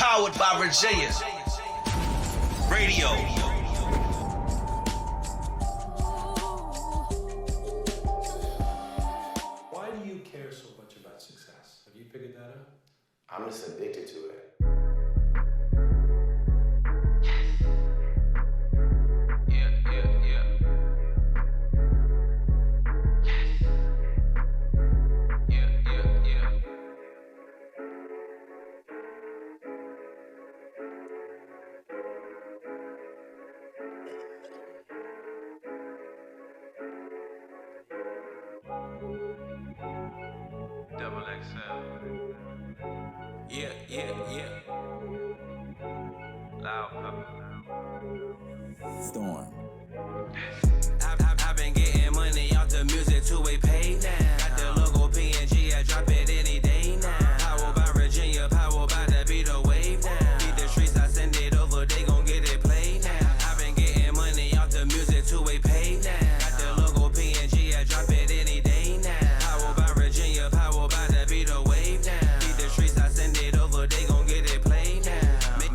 Powered by Virginia Radio. Why do you care so much about success? Have you figured that out? I'm just addicted to it. Double XL. Yeah. Loud Papa. Storm. I've been getting money off the music two-way pay now. Got the logo PNG, I drop it any day now. Power by Virginia, power by the beat the wave now. Beat the streets, I send it over, they gon' get it played now. I've been getting money off the music two-way pay now. Got the logo PNG, I drop it any day now. Power by Virginia, power by the beat the wave now. Beat the streets, I send it over, they gon' get it played now.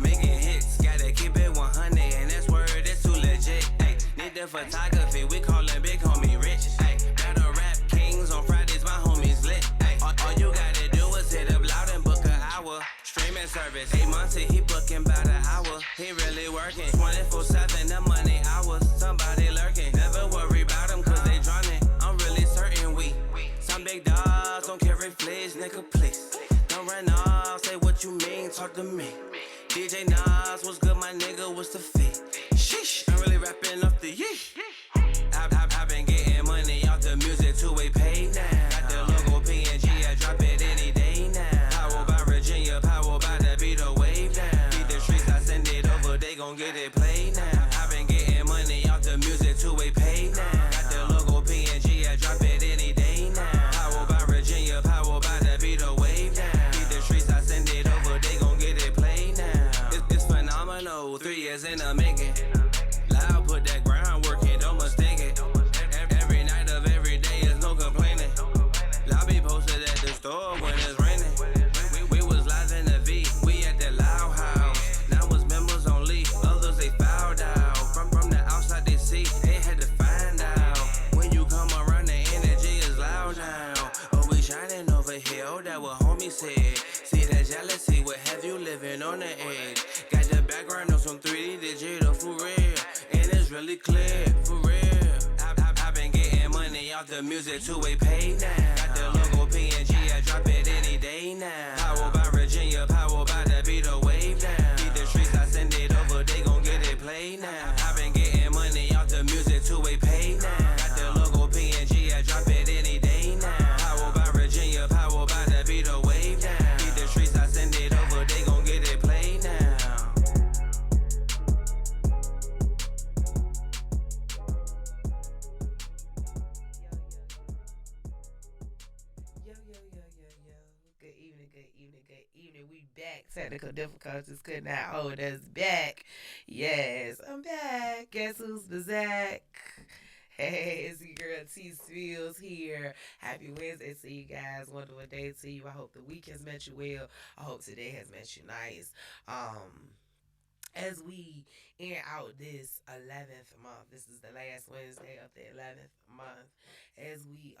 Making hits, gotta keep it 100, and that's word, that's too legit. Ay, need the photography, we callin' big homie rich. Ay, battle rap kings on Fridays, my homies lit. Ay, all you gotta do is hit up loud and book an hour. Streaming service, 8 months till he booking about an hour. He really working 24/7, the money hours. Somebody lurking, never worry about them cause they drowning. I'm really certain we some big dogs don't carry fleas, nigga, please. Don't run off, say what you mean, talk to me. DJ Nas, what's good, my nigga, what's the fee? Sheesh, I'm really rapping off the yeesh. I've been getting money off the music two-way pay now. Got the logo PNG, I drop it any day now. Power by Virginia, power by the beat the wave now. Beat the streets, I send it over, they gon' get it played now. I've been getting money off the music two-way pay now. Got the logo PNG, I drop it any day now. Power by Virginia, power by the beat the wave now. Beat the streets, I send it over, they gon' get it played now. It's phenomenal, 3 years in the making. Loud, put that groundwork in, don't mistake it. Every night of every day is no complaining. Lobby posted at the store when it's raining. We was live in the V, we at the Loud House. Now it's members only, others they fouled out. From the outside they see, they had to find out. When you come around, the energy is loud now. Oh, we shining over here, oh, that what homie said. See that jealousy, what have you living on the edge? Got the background on some 3D digital for real, and it's really clear, for real. I've been getting money off the music two-way pay now. Got the logo PNG, I drop it any day now. Power by Virginia, power by the beat the wave now. Beat the streets, I send it over, they gon' get it played now. I've been getting money off the music two-way pay now. Got the logo PNG, I drop it any day now. Power by Virginia, power by the beat the wave now. Beat the streets, I send it over, they gon' get it played now. Yo. Good evening. We back. Technical difficulties could not hold us back. Yes, I'm back. Guess who's back? Hey, it's your girl Tspills here. Happy Wednesday to you guys. Wonderful day to you. I hope the week has met you well. I hope today has met you nice. As we end out this 11th month, this is the last Wednesday of the 11th month, as we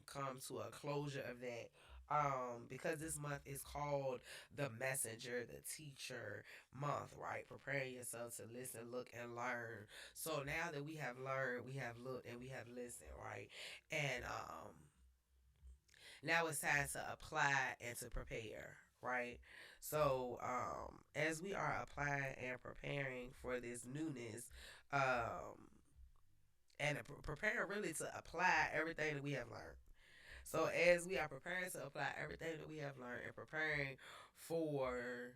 come to a closure of that, because this month is called the messenger, the teacher month, right? Preparing yourself to listen, look, and learn. So now that we have learned, we have looked, and we have listened, right? And now it's time to apply and to prepare, right? So, as we are applying and preparing for this newness, and preparing really to apply everything that we have learned. So, as we are preparing to apply everything that we have learned and preparing for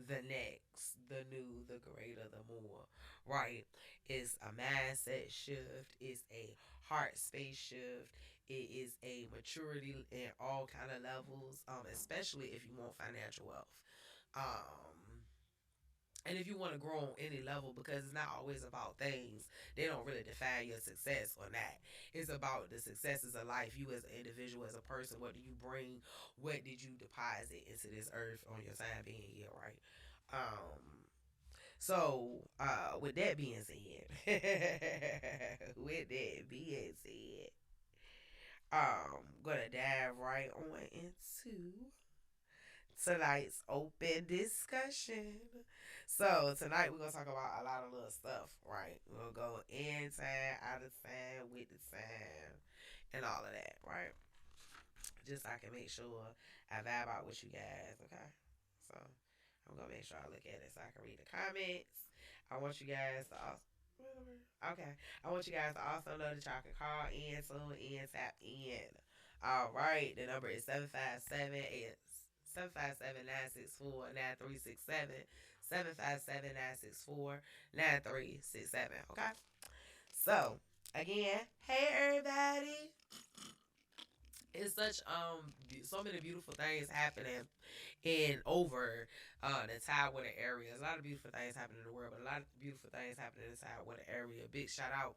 the next, the new, the greater, the more, right? It's a mindset shift, it's a heart space shift, it is a maturity in all kind of levels, especially if you want financial wealth. Um, and if you want to grow on any level, because it's not always about things, they don't really define your success or not. It's about the successes of life. You as an individual, as a person, what do you bring? What did you deposit into this earth on your time being here, right? So, with that being said, with that being said, gonna dive right on into tonight's open discussion. So tonight we're gonna talk about a lot of little stuff, right? We're gonna go in time, out of time, with the time, and all of that, right? Just so I can make sure I vibe out with you guys, okay? So I'm gonna make sure I look at it so I can read the comments. I want you guys to also okay. I want you guys to also know that y'all can call in, tune in, tap in. All right, the number is 757-964-9367. 757-964-9367. Okay? So, again, hey everybody. It's such so many beautiful things happening in over the Tidewater area. A lot of beautiful things happening in the world, but a lot of beautiful things happening in the Tidewater area. Big shout out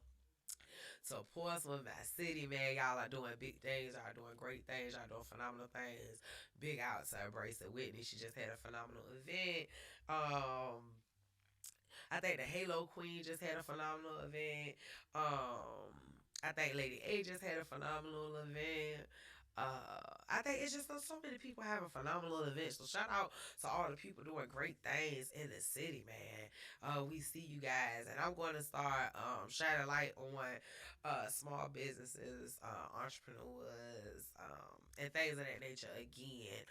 to Portsmouth, my city, man. Y'all are doing big things. Y'all are doing great things. Y'all doing phenomenal things. Big out to Bracelet Whitney. She just had a phenomenal event. I think the Halo Queen just had a phenomenal event. I think Lady A just had a phenomenal event. I think it's just so many people having phenomenal events. So shout out to all the people doing great things in the city, man. We see you guys, and I'm going to start shining light on small businesses, entrepreneurs, and things of that nature again.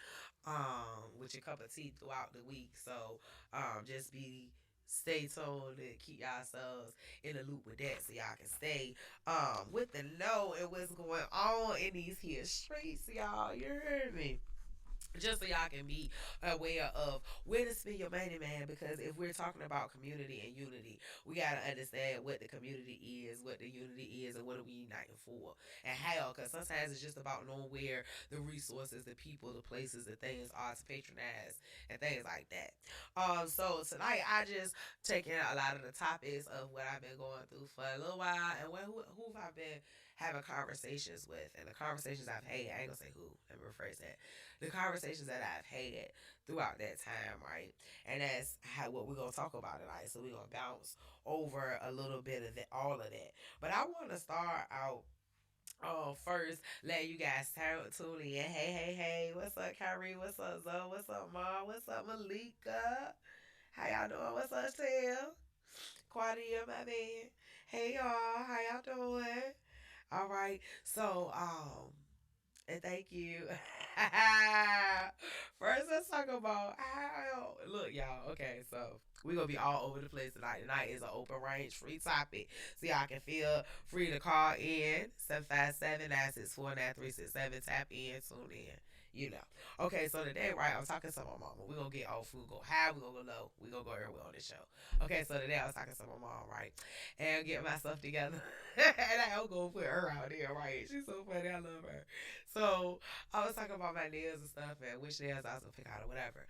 With your cup of tea throughout the week. So just stay tuned and keep yourselves in the loop with that so y'all can stay with the know and what's going on in these here streets, y'all. You heard me? Just so y'all can be aware of where to spend your money, man. Because if we're talking about community and unity, we gotta understand what the community is, what the unity is, and what are we uniting for, and how. Because sometimes it's just about knowing where the resources, the people, the places, the things are to patronize and things like that. So tonight I just taking a lot of the topics of what I've been going through for a little while, and who I've been having conversations with, and the conversations I've had. I ain't gonna say who. Let me rephrase that. The conversations that I've had throughout that time, right? And that's what we're gonna talk about tonight. So we're gonna bounce over a little bit of that, all of that. But I want to start out first, let you guys tune in. Hey, what's up, Kyrie? What's up, Zoe? What's up, Mom? What's up, Malika? How y'all doing? What's up, Tim? Quadia, my man. Hey y'all, how y'all doing? All right. So, and thank you. First, let's talk about how. Look, y'all. Okay, so we're gonna be all over the place tonight. Tonight is an open range, free topic, so y'all can feel free to call in 757-964-9367. Tap in, tune in. You know. Okay, so today, right, I'm talking to my mama. We're gonna get off, we're gonna go high, we're gonna go low, we're gonna go everywhere on this show. Okay, so today I was talking to my mom, right? And get myself together. And I'm gonna put her out there, right? She's so funny, I love her. So I was talking about my nails and stuff and which nails I was gonna pick out or whatever.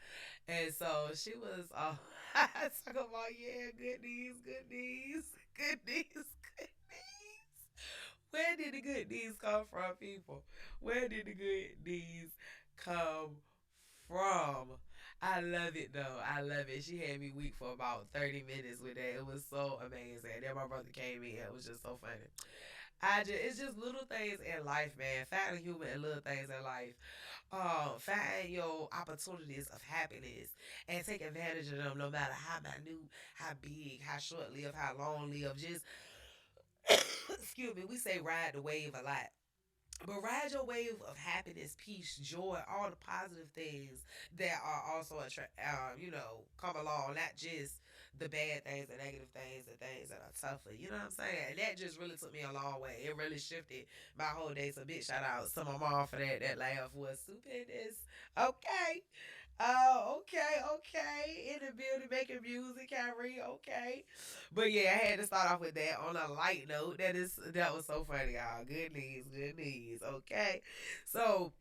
And so she was talking about, yeah, good knees, good knees, good knees, good knees. Where did the good knees come from, people? Where did the good knees come from? I love it though. I love it. She had me weak for about 30 minutes with that. It was so amazing. Then my brother came in. It was just so funny. It's just little things in life, man. Finding humor in little things in life. Find your opportunities of happiness and take advantage of them, no matter how minute, how big, how short lived, how long lived. Just excuse me. We say ride the wave a lot. But ride your wave of happiness, peace, joy, all the positive things that are also come along. Not just the bad things, the negative things, the things that are tougher. You know what I'm saying? And that just really took me a long way. It really shifted my whole day. So big shout out to my mom for that. That laugh was stupendous. Okay. Oh, okay. In the building making music, Kyrie, okay. But yeah, I had to start off with that on a light note. That was so funny, y'all. Good news, okay. So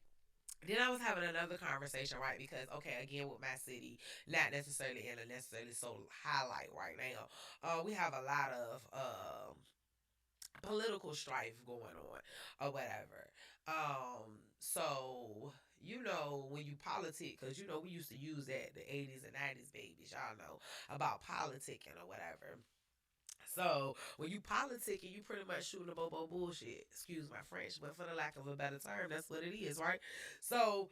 then I was having another conversation, right? Because again with my city, not necessarily in a necessarily so highlight right now. We have a lot of political strife going on or whatever. So when you politic, because we used to use that the 80s and 90s babies, y'all know about politicking or whatever. So when you politicking, you pretty much shooting a bobo bullshit. Excuse my French, but for the lack of a better term, that's what it is, right? So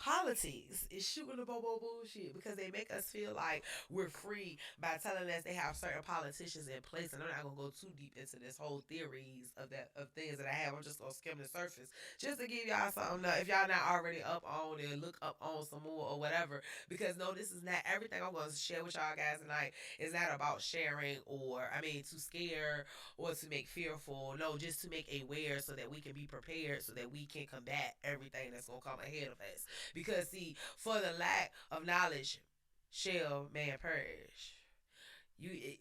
politics is shooting the bobo bullshit because they make us feel like we're free by telling us they have certain politicians in place. And I'm not gonna go too deep into this whole theories of things that I have. I'm just gonna skim the surface just to give y'all something. If y'all not already up on it, look up on some more or whatever. Because no, this is not everything I'm gonna share with y'all guys tonight. Is not about sharing to scare or to make fearful. No, just to make aware so that we can be prepared so that we can combat everything that's gonna come ahead of us. Because see, for the lack of knowledge shall man perish.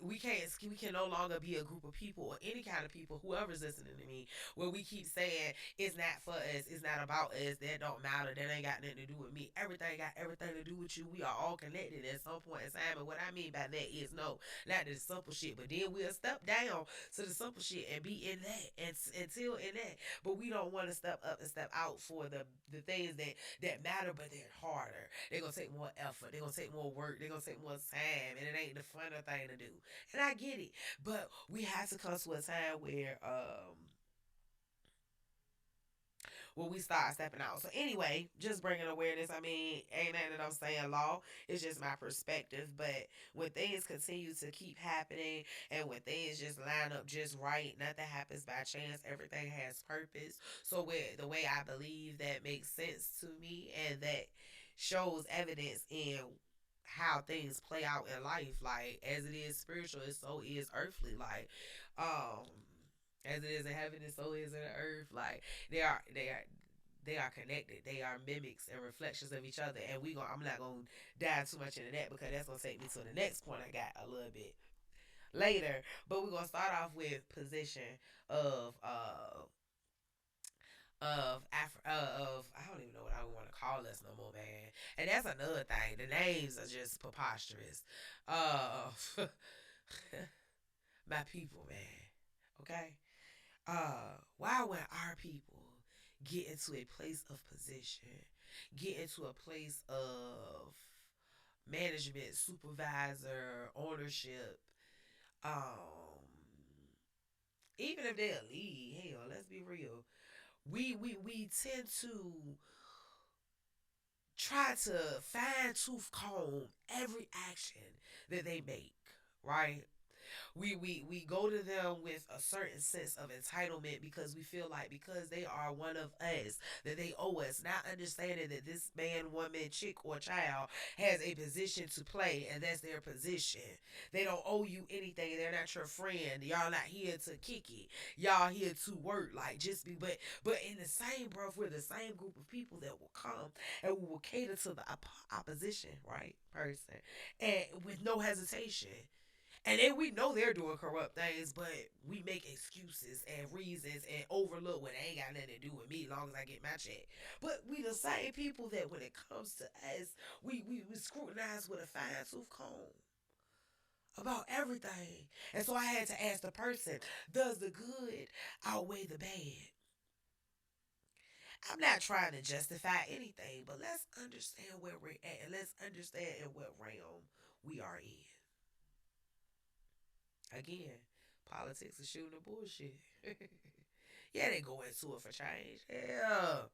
We can no longer be a group of people or any kind of people, whoever's listening to me, where we keep saying it's not for us, it's not about us, that don't matter, that ain't got nothing to do with me. Everything got everything to do with you. We are all connected at some point in time. And what I mean by that is no, not the simple shit, but then we'll step down to the simple shit and be in that and until in that. But we don't want to step up and step out for the things that matter, but they're harder. They're gonna take more effort. They're gonna take more work. They're gonna take more time, and it ain't the funner thing to do. And I get it, but we have to come to a time where we start stepping out. So anyway, just bringing awareness. I mean, ain't nothing that I'm saying law. It's just my perspective. But when things continue to keep happening and when things just line up just right, nothing happens by chance. Everything has purpose. So with the way I believe that makes sense to me and that shows evidence in how things play out in life, like as it is spiritual, so is earthly. Like, as it is in heaven, and so is in the earth. Like they are connected. They are mimics and reflections of each other. And I'm not gonna dive too much into that because that's gonna take me to the next point I got a little bit later. But we're gonna start off with position of I don't even know what I want to call us no more, man. And that's another thing. The names are just preposterous. My people, man. Okay. Why when our people get into a place of position, get into a place of management, supervisor, ownership, um, even if they're a lead, hell, let's be real. We tend to try to fine tooth comb every action that they make, right? We go to them with a certain sense of entitlement because we feel like because they are one of us that they owe us, not understanding that this man, woman, chick, or child has a position to play and that's their position. They don't owe you anything. They're not your friend. Y'all not here to kick it. Y'all here to work. Like just be but in the same breath, we're the same group of people that will come and we will cater to the opposition, right? Person. And with no hesitation. And then we know they're doing corrupt things, but we make excuses and reasons and overlook what ain't got nothing to do with me as long as I get my check. But we the same people that when it comes to us, we scrutinize with a fine tooth comb about everything. And so I had to ask the person, does the good outweigh the bad? I'm not trying to justify anything, but let's understand where we're at and let's understand in what realm we are in. Again, politics is shooting the bullshit. Yeah, they go into it for change. Yeah.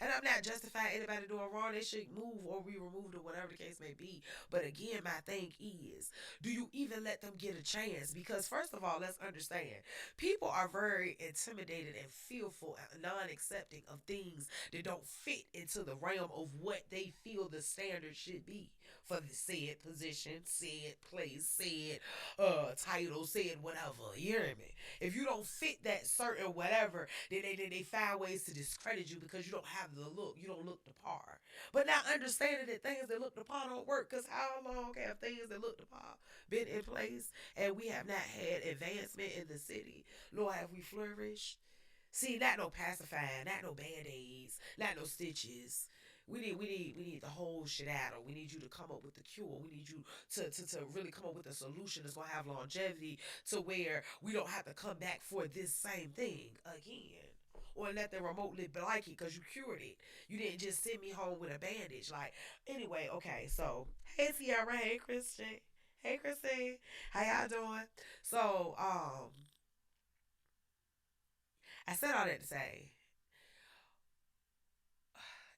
And I'm not justifying anybody doing wrong. They should move or be removed or whatever the case may be. But again, my thing is, do you even let them get a chance? Because first of all, let's understand, people are very intimidated and fearful and non-accepting of things that don't fit into the realm of what they feel the standard should be for the said position, said place, said title, said whatever. You hear me? If you don't fit that certain whatever, then they find ways to discredit you because you don't have the look. You don't look the par. But now understanding that things that look the par don't work, because how long have things that look the par been in place and we have not had advancement in the city, nor have we flourished? See, not no pacifying, not no band-aids, not no stitches. We need the whole shit out. Or we need you to come up with the cure. We need you to really come up with a solution that's gonna have longevity to where we don't have to come back for this same thing again. or nothing remotely like it because you cured it. You didn't just send me home with a bandage. Like, anyway, okay, so hey Tiara, hey Christian, hey Christine, how y'all doing? So, I said all that to say,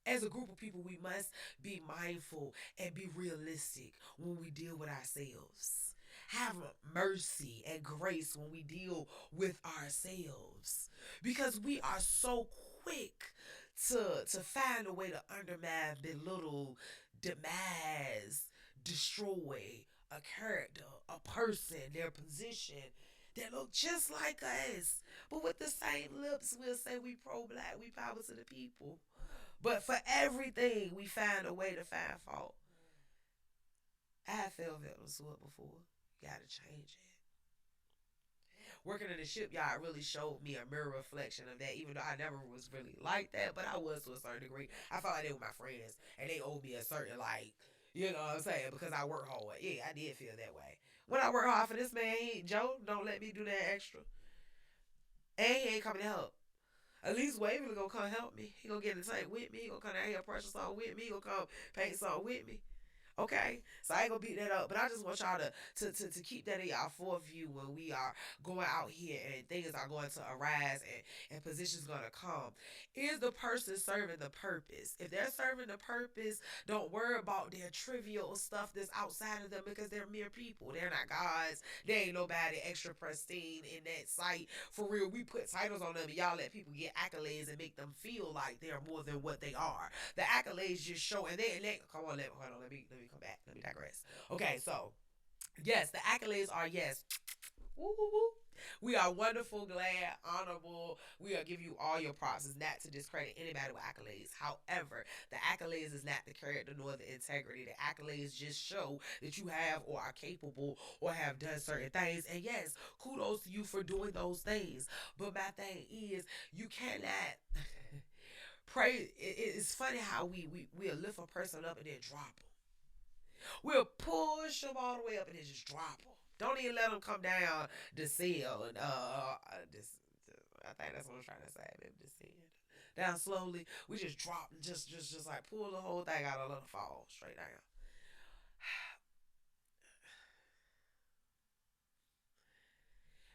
as a group of people, we must be mindful and be realistic when we deal with ourselves. Have mercy and grace when we deal with ourselves, because we are so quick to find a way to undermine, belittle, demise, destroy a character, a person, their position that look just like us. But with the same lips, we'll say we pro-black, we power to the people. But for everything, we find a way to find fault. I felt victim to it before. Gotta change it. Working in the shipyard really showed me a mirror reflection of that, even though I never was really like that, but I was to a certain degree. I felt like they were my friends, and they owed me a certain, like, you know what I'm saying, because I work hard. Yeah, I did feel that way. When I work hard for this man, Joe don't let me do that extra. And he ain't coming to help. At least Waverly gonna come help me. He gonna get in the tank with me. He gonna come down here pressure song with me. He gonna come paint song with me. Okay, so I ain't gonna beat that up, but I just want y'all to keep that in y'all foreview when we are going out here and things are going to arise and positions gonna come. Is the person serving the purpose? If they're serving the purpose, don't worry about their trivial stuff that's outside of them, because they're mere people. They're not gods. They ain't nobody extra pristine in that sight. For real, we put titles on them and y'all let people get accolades and make them feel like they're more than what they are. The accolades just show, and they come on, let me come back. Let me digress. Okay, so yes, the accolades are yes. Woo, woo, woo. We are wonderful, glad, honorable. We are give you all your props. It's not to discredit anybody with accolades. However, the accolades is not the character nor the integrity. The accolades just show that you have or are capable or have done certain things. And yes, kudos to you for doing those things. But my thing is, you cannot pray. It's funny how we'll lift a person up and then drop them. We'll push them all the way up and then just drop them. Don't even let them come down the cell and this. I think that's what I'm trying to say. Descend down slowly. We just drop, just like pull the whole thing out and let them fall straight down.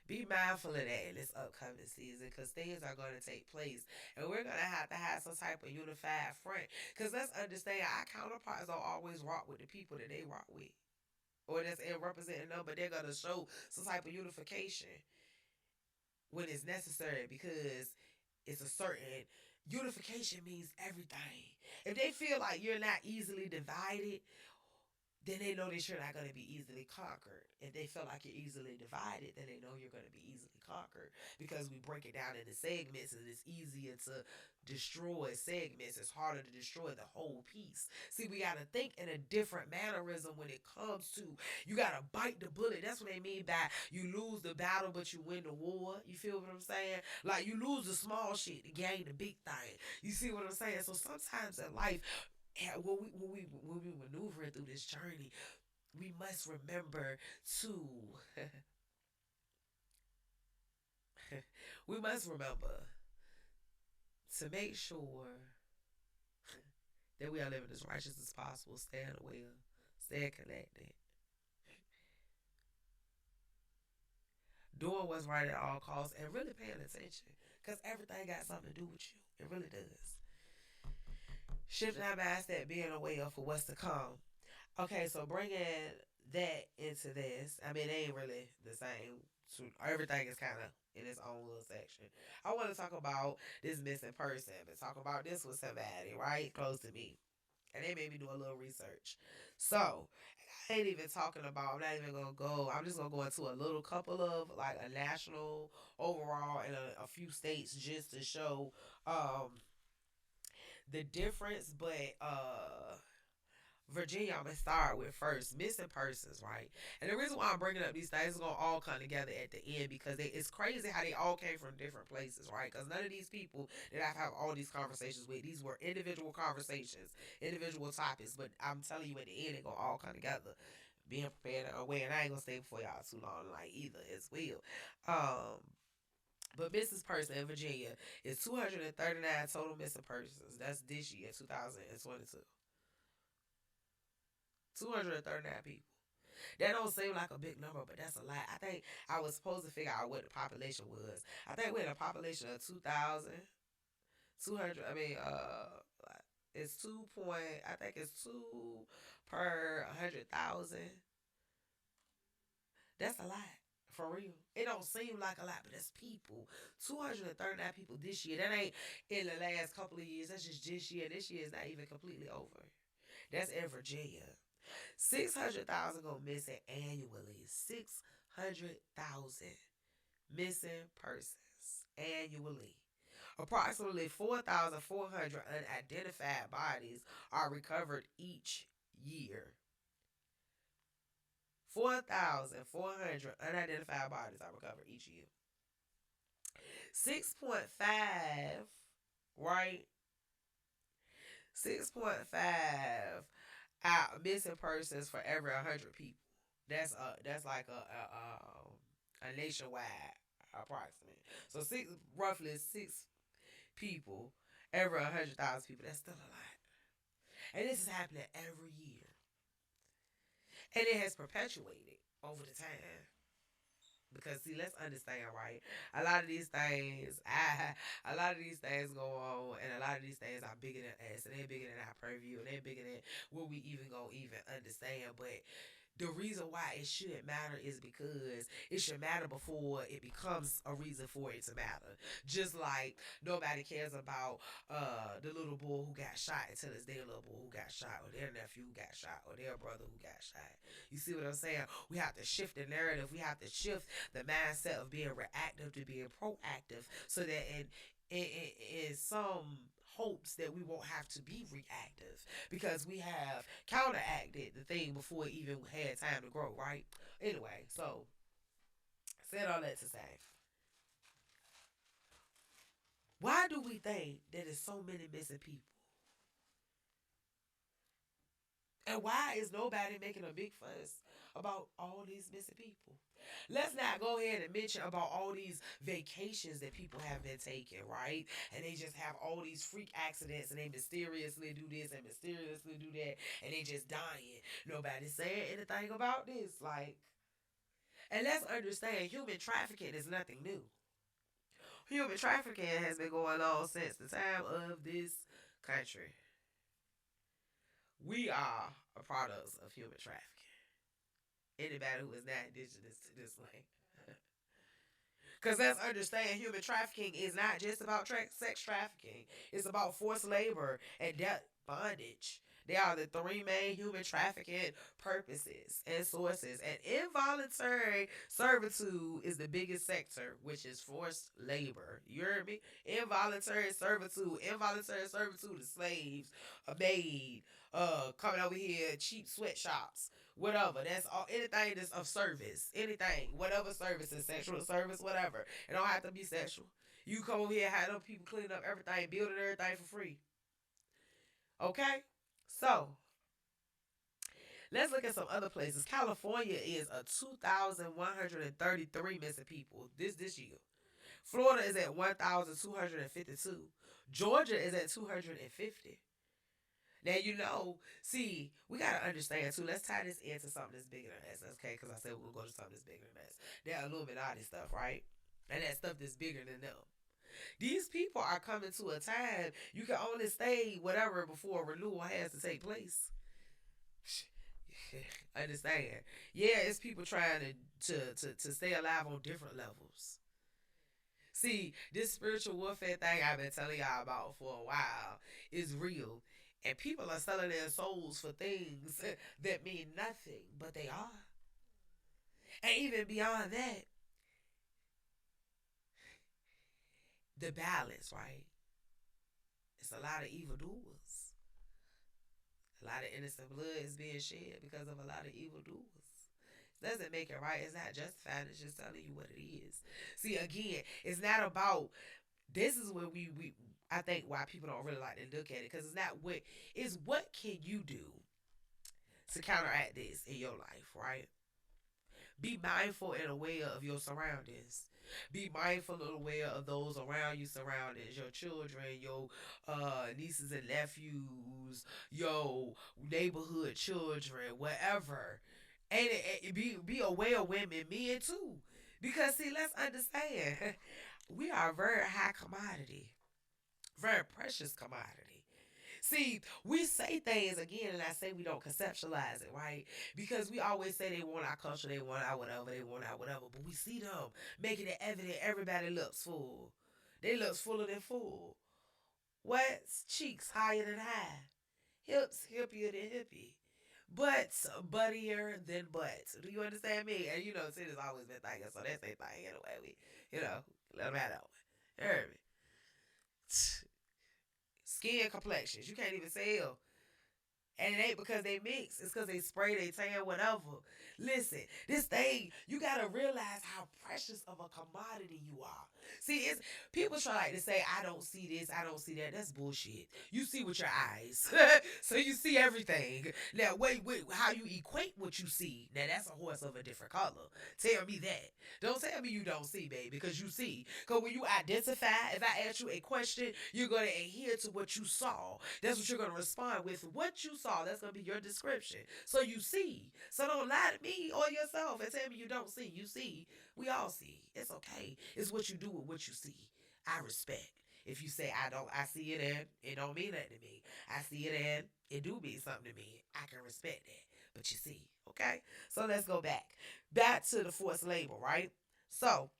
Be mindful of that in this upcoming season, because things are going to take place, and we're going to have some type of unified front. Because let's understand, our counterparts don't always rock with the people that they rock with, or that's representing them, but they're going to show some type of unification when it's necessary, because it's a certain unification means everything. If they feel like you're not easily divided, then they know that you're not going to be easily conquered. If they feel like you're easily divided, then they know you're going to be easily conquered, because we break it down into segments and it's easier to destroy segments. It's harder to destroy the whole piece. See, we got to think in a different mannerism when it comes to, you got to bite the bullet. That's what they mean by you lose the battle but you win the war. You feel what I'm saying? Like, you lose the small shit to gain the big thing. You see what I'm saying? So sometimes in life, when we maneuvering through this journey, we must remember to we must remember to make sure that we are living as righteous as possible, staying well, staying connected, doing what's right at all costs, and really paying attention, because everything got something to do with you. It really does. Shifting our mindset, being aware for what's to come. Okay, so bringing that into this, I mean, they ain't really the same. Everything is kind of in its own little section. I want to talk about this missing person. I've been talking about this with somebody right close to me, and they made me do a little research. So I ain't even talking about. I'm not even gonna go. I'm just gonna go into a little couple of like a national overall and a few states just to show the difference. But Virginia, I'm gonna start with first missing persons, right? And the reason why I'm bringing up these things is gonna all come together at the end, because it's crazy how they all came from different places, right? Because none of these people that I've had all these conversations with, these were individual conversations, individual topics. But I'm telling you, at the end, it gonna all come together. Being prepared and aware, and I ain't gonna stay before y'all too long, like either as well. But missing person in Virginia is 239 total missing persons. That's this year, 2022. 239 people. That don't seem like a big number, but that's a lot. I think I was supposed to figure out what the population was. I think we're in a population of 2,000. 200, it's 2 point, I think it's 2 per 100,000. That's a lot. For real. It don't seem like a lot, but that's people. 239 people this year. That ain't in the last couple of years. That's just this year. This year is not even completely over. That's in Virginia. 600,000 go missing annually. 600,000 missing persons annually. Approximately 4,400 unidentified bodies are recovered each year. 4,400 unidentified bodies are recovered each year. 6.5, right? 6.5 missing persons for every 100 people. That's like a nationwide approximate. So roughly 6 people every 100,000 people. That's still a lot. And this is happening every year. And it has perpetuated over the time. Because see, let's understand, right? A lot of these things go on, and a lot of these things are bigger than us, and they're bigger than our purview, and they're bigger than what we even gonna even understand. But the reason why it should matter is because it should matter before it becomes a reason for it to matter. Just like nobody cares about the little boy who got shot until it's their little boy who got shot, or their nephew who got shot, or their brother who got shot. You see what I'm saying? We have to shift the narrative. We have to shift the mindset of being reactive to being proactive, so that in some hopes that we won't have to be reactive, because we have counteracted the thing before it even had time to grow, right? Anyway, so said all that to say, why do we think that there's so many missing people? And why is nobody making a big fuss about all these missing people? Let's not go ahead and mention about all these vacations that people have been taking, right? And they just have all these freak accidents, and they mysteriously do this and mysteriously do that, and they just dying. Nobody's saying anything about this. And let's understand, human trafficking is nothing new. Human trafficking has been going on since the time of this country. We are a product of human trafficking. Anybody who is not indigenous to this land. Because let's understand, human trafficking is not just about sex trafficking. It's about forced labor and debt bondage. They are the 3 main human trafficking purposes and sources. And involuntary servitude is the biggest sector, which is forced labor. You heard me? Involuntary servitude. Involuntary servitude is slaves, a maid, coming over here, cheap sweatshops, whatever. That's all. Anything that's of service. Anything. Whatever services, sexual service, whatever. It don't have to be sexual. You come over here, have them people clean up everything, building everything for free. Okay? So, let's look at some other places. California is a 2,133 missing people this year. Florida is at 1,252. Georgia is at 250. Now, see, we got to understand, too. Let's tie this into something that's bigger than us, okay? Because I said we're going to go to something that's bigger than us. That Illuminati stuff, right? And that stuff that's bigger than them. These people are coming to a time you can only stay whatever before renewal has to take place. Understand? Yeah, it's people trying to stay alive on different levels. See, this spiritual warfare thing I've been telling y'all about for a while is real. And people are selling their souls for things that mean nothing, but they are. And even beyond that, the balance, right? It's a lot of evildoers. A lot of innocent blood is being shed because of a lot of evildoers. It doesn't make it right. It's not justifying. It's just telling you what it is. See, again, it's not about. This is where I think why people don't really like to look at it, because it's not it's what can you do to counteract this in your life, right? Be mindful and aware of your surroundings. Be mindful and aware of those around you, surroundings, your children, your nieces and nephews, your neighborhood children, whatever. And be aware of women, men too. Because see, let's understand, we are a very high commodity, very precious commodity. See, we say things again, and I say we don't conceptualize it, right? Because we always say they want our culture, they want our whatever, they want our whatever, but we see them making it evident everybody looks full. They looks fuller than full. What's cheeks higher than high? Hips hippier than hippie. Butts buttier than butts. Do you understand me? And you know, Sid has always been thinking, so that's their thing anyway. Let them have that one. You heard me? Skin complexions. You can't even tell. And it ain't because they mix. It's because they spray, they tan, whatever. Listen, this thing, you got to realize how precious of a commodity you are. See, it's people try like to say, I don't see this, I don't see that. That's bullshit. You see with your eyes. So you see everything. Now, wait, how you equate what you see. Now, that's a horse of a different color. Tell me that. Don't tell me you don't see, baby, because you see. Because when you identify, if I ask you a question, you're going to adhere to what you saw. That's what you're going to respond with. What you saw, that's going to be your description. So you see. So don't lie to me or yourself and tell me you don't see. You see. We all see. It's okay. It's what you do with what you see. I respect. If you say I don't, I see it and it don't mean nothing to me. I see it and it do mean something to me. I can respect that. But you see, okay? So let's go back. Back to the forced labor, right? So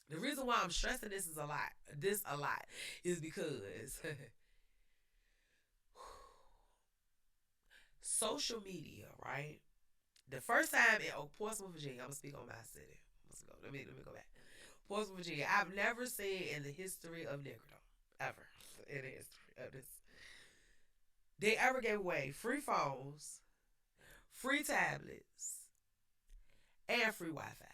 the reason why I'm stressing this a lot, is because social media, right? The first time in Portsmouth, Virginia, I'm gonna speak on my city. Let me go back. Portsmouth, Virginia. I've never seen in the history of Negro, ever in the history of this, they ever gave away free phones, free tablets, and free Wi-Fi.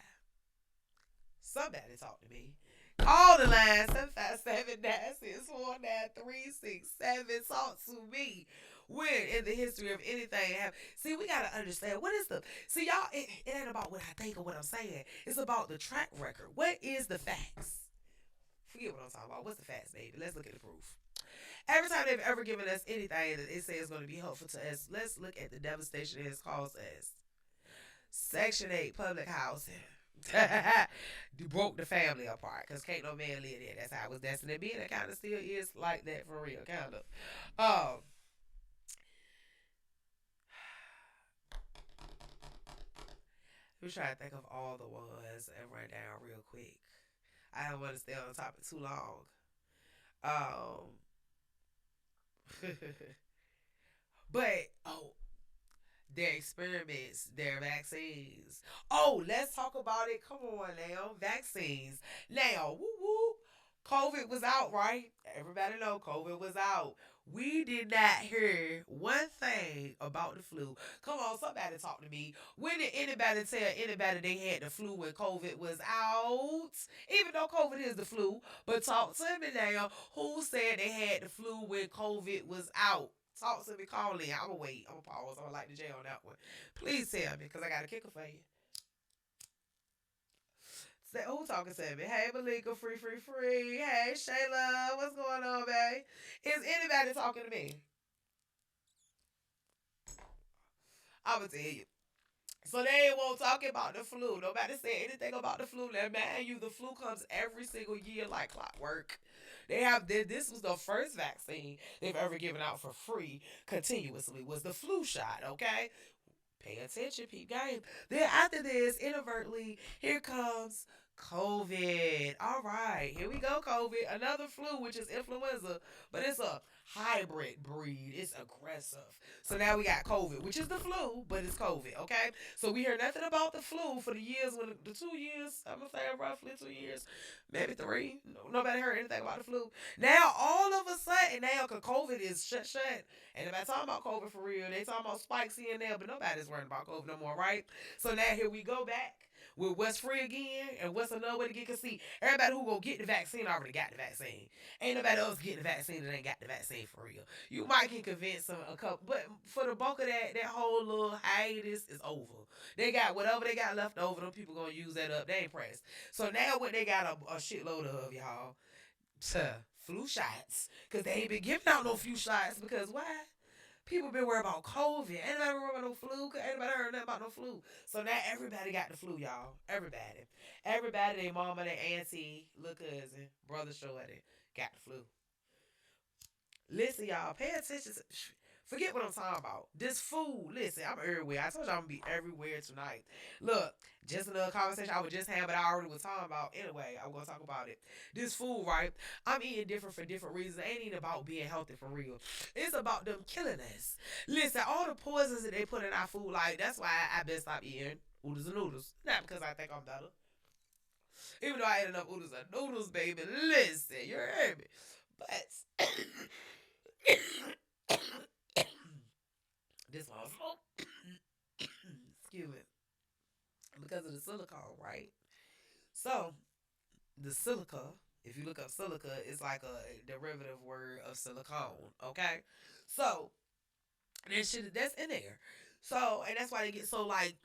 Somebody talk to me. Call the line 757-964-9367. Talk to me. When in the history of anything have, see, we gotta understand what is the, see, y'all, it ain't about what I think or what I'm saying. It's about the track record. What is the facts? Forget what I'm talking about. What's the facts, baby? Let's look at the proof. Every time they've ever given us anything that they say is going to be helpful to us, let's look at the devastation it has caused us. Section 8 public housing. Broke the family apart because can't no man live there. That's how it was destined to be, and it kind of still is like that for real, kind of. We're trying to think of all the ones and run down real quick. I don't want to stay on the topic too long. But their experiments, their vaccines. Oh, let's talk about it. Come on now, vaccines. Now, whoop whoop. COVID was out, right? Everybody know COVID was out. We did not hear one thing about the flu. Come on, somebody talk to me. When did anybody tell anybody they had the flu when COVID was out? Even though COVID is the flu, but talk to me now. Who said they had the flu when COVID was out? Talk to me, call in. I'm going to wait. I'm going to pause. I'm going to like the J on that one. Please tell me, because I got a kicker for you. Say, who talking to me? Hey, Malika, free. Hey, Shayla, what's going on, babe? Is anybody talking to me? I'm going to tell you. So they won't talk about the flu. Nobody said anything about the flu. Now, man, the flu comes every single year like clockwork. This was the first vaccine they've ever given out for free continuously was the flu shot, okay? Pay attention, peep game. Then after this, inadvertently, here comes COVID. All right, here we go, COVID. Another flu, which is influenza, but it's a hybrid breed. It's aggressive. So now we got COVID, which is the flu, but it's COVID, okay? So we hear nothing about the flu for the 2 years, I'm going to say roughly 2 years, maybe 3. Nobody heard anything about the flu. Now, all of a sudden, because COVID is shut. And if I talk about COVID for real, they talking about spikes here and there, but nobody's worrying about COVID no more, right? So now here we go back. with what's free again and what's another way to get. Cause see, everybody who go get the vaccine already got the vaccine. Ain't nobody else getting the vaccine that ain't got the vaccine for real. You might can convince some a couple, but for the bulk of that whole little hiatus is over. They got whatever they got left over. Them people gonna use that up. They ain't pressed. So now what they got a shitload of y'all to flu shots because they ain't been giving out no flu shots because why? People been worried about COVID. Ain't nobody worried about no flu. Cause ain't nobody heard nothing about no flu. So now everybody got the flu, y'all. Everybody. Everybody, their mama, their auntie, little cousin, brother, shorty, got the flu. Listen, y'all, pay attention. Forget what I'm talking about. This food, listen, I'm everywhere. I told you I'm gonna be everywhere tonight. Look, just another conversation I was just having, but I already was talking about. Anyway, I'm gonna talk about it. This food, right? I'm eating different for different reasons. It ain't even about being healthy for real. It's about them killing us. Listen, all the poisons that they put in our food, like that's why I best stop eating oodles and noodles. Not because I think I'm better. Even though I ate enough oodles and noodles, baby. Listen, you heard me. But this one, excuse me, because of the silicone, right? So the silica, if you look up silica, it's like a derivative word of silicone. Okay, so there's shit that's in there. So and that's why they get so like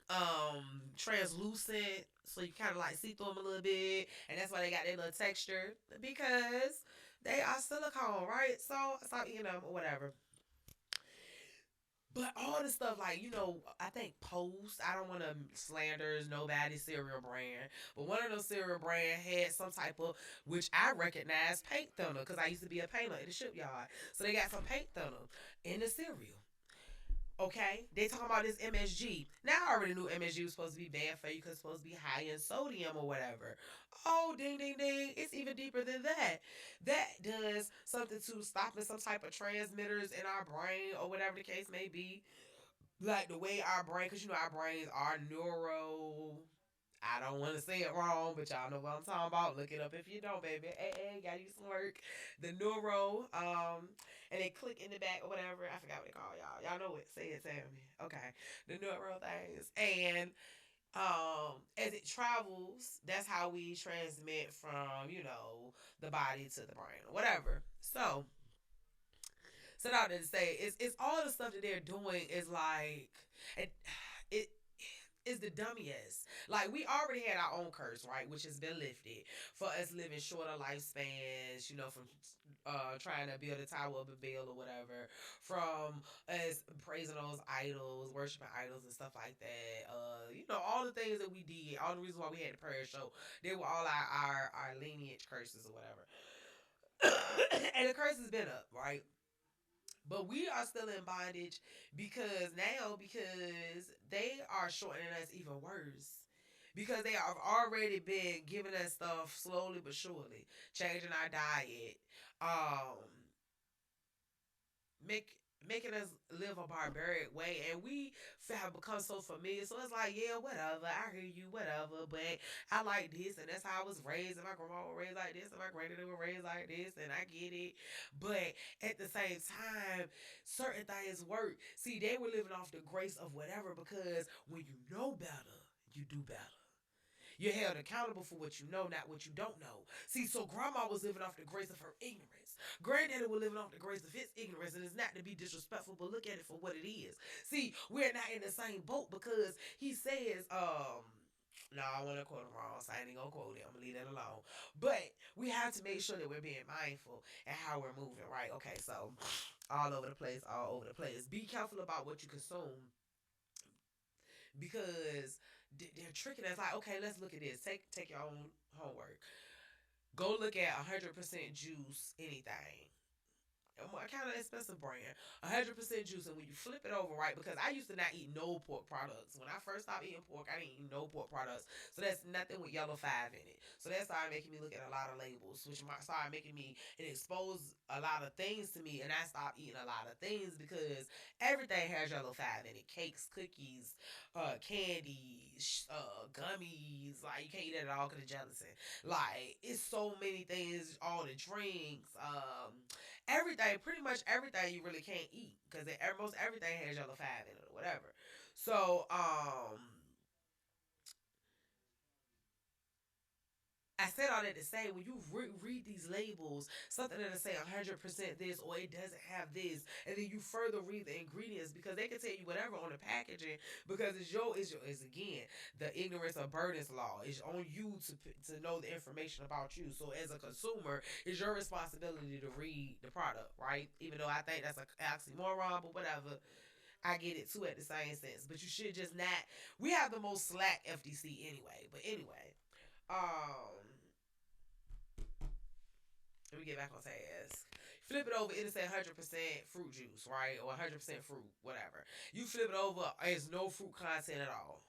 translucent, so you kind of like see through them a little bit, and that's why they got their little texture because they are silicone, right? So stop eating them or whatever. But all the stuff like I think Post. I don't want to slander nobody's cereal brand, but one of those cereal brand had some type of which I recognize paint thinner because I used to be a painter in the shipyard. So they got some paint thinner in the cereal. Okay, they talking about this MSG. Now I already knew MSG was supposed to be bad for you because it's supposed to be high in sodium or whatever. Oh, ding, ding, ding! It's even deeper than that. That does something to stopping some type of transmitters in our brain or whatever the case may be. Like the way our brain, because our brains are neuro. I don't want to say it wrong, but y'all know what I'm talking about. Look it up if you don't, baby. Hey, gotta use some work. The neuro, and they click in the back or whatever. I forgot what they call y'all. Y'all know it. Say it, tell me. Okay. The neuro things. And as it travels, that's how we transmit from, the body to the brain or whatever. So now to say, it's all the stuff that they're doing is like, it, it is the dummiest. Like we already had our own curse, right, which has been lifted for us living shorter lifespans. From trying to build a tower of Babel or whatever, from us praising those idols, worshiping idols and stuff like that. All the things that we did, all the reasons why we had the prayer show, they were all our lineage curses or whatever. And the curse has been up, right? But we are still in bondage because they are shortening us even worse. Because they have already been giving us stuff slowly but surely, changing our diet, um, making us live a barbaric way, and we have become so familiar. So it's like, yeah, whatever. I hear you, whatever. But I like this, and that's how I was raised. And my grandma was raised like this, and my granddaddy was raised like this, and I get it. But at the same time, certain things work. See, they were living off the grace of whatever because when you know better, you do better. You're held accountable for what you know, not what you don't know. See, so grandma was living off the grace of her ignorance. Granddaddy was living off the grace of his ignorance, and it's not to be disrespectful, but look at it for what it is. See, we're not in the same boat because he says, no, I want to quote him wrong, so I ain't gonna quote him. I'm gonna leave that alone. But we have to make sure that we're being mindful and how we're moving, right? Okay, so all over the place, all over the place. Be careful about what you consume because they're tricking us. Like, okay, let's look at this. Take your own homework. Go look at 100% juice anything. A kind of expensive brand, 100% juice, and when you flip it over, right? Because I used to not eat no pork products. When I first stopped eating pork, I didn't eat no pork products. So that's nothing with yellow 5 in it. So that started making me look at a lot of labels, which started making me it exposed a lot of things to me, and I stopped eating a lot of things because everything has yellow 5 in it: cakes, cookies, candies, gummies. Like you can't eat that at all because of gelatin. Like it's so many things. All the drinks, everything, pretty much everything you really can't eat because most everything has yellow 5 in it or whatever. So I said all that to say, when you read these labels, something that'll say 100% this, or it doesn't have this, and then you further read the ingredients, because they can tell you whatever on the packaging, because it's again the ignorance of burdens law. It's on you to know the information about you. So as a consumer, it's your responsibility to read the product, right? Even though I think that's an oxymoron, but whatever. I get it too at the same sense, but you should just not. We have the most slack FDC anyway. But anyway, let me get back on task. Flip it over, it'll say 100% fruit juice, right? Or 100% fruit, whatever. You flip it over, it's no fruit content at all.